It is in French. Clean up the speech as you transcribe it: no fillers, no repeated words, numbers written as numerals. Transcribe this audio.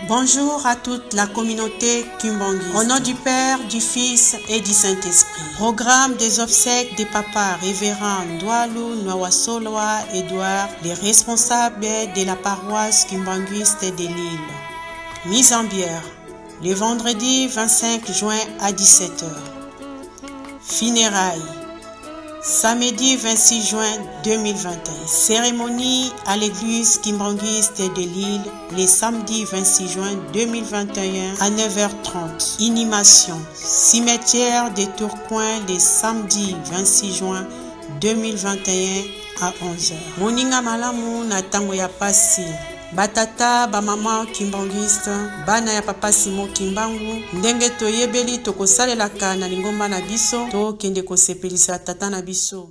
Bonjour à toute la communauté kimbangiste. Au nom du Père, du Fils et du Saint-Esprit. Programme des obsèques des papas révérend Ndwalu Nwawasoloa Edouard, les responsables de la paroisse kimbanguiste de Lille. Mise en bière, le vendredi 25 juin à 17h. Funérailles, samedi 26 juin 2021. Cérémonie à l'église kimbanguiste de Lille le samedi 26 juin 2021 à 9h30. Inhumation, cimetière de Tourcoing le samedi 26 juin 2021 à 11h. Moninga malamu na tango ya pasi. Batata bamama kimbangiste bana ya papa Simo Kimbangu ndenge toyebeli tokosalelaka na lingomba na biso to kende kosepelisa tata na biso.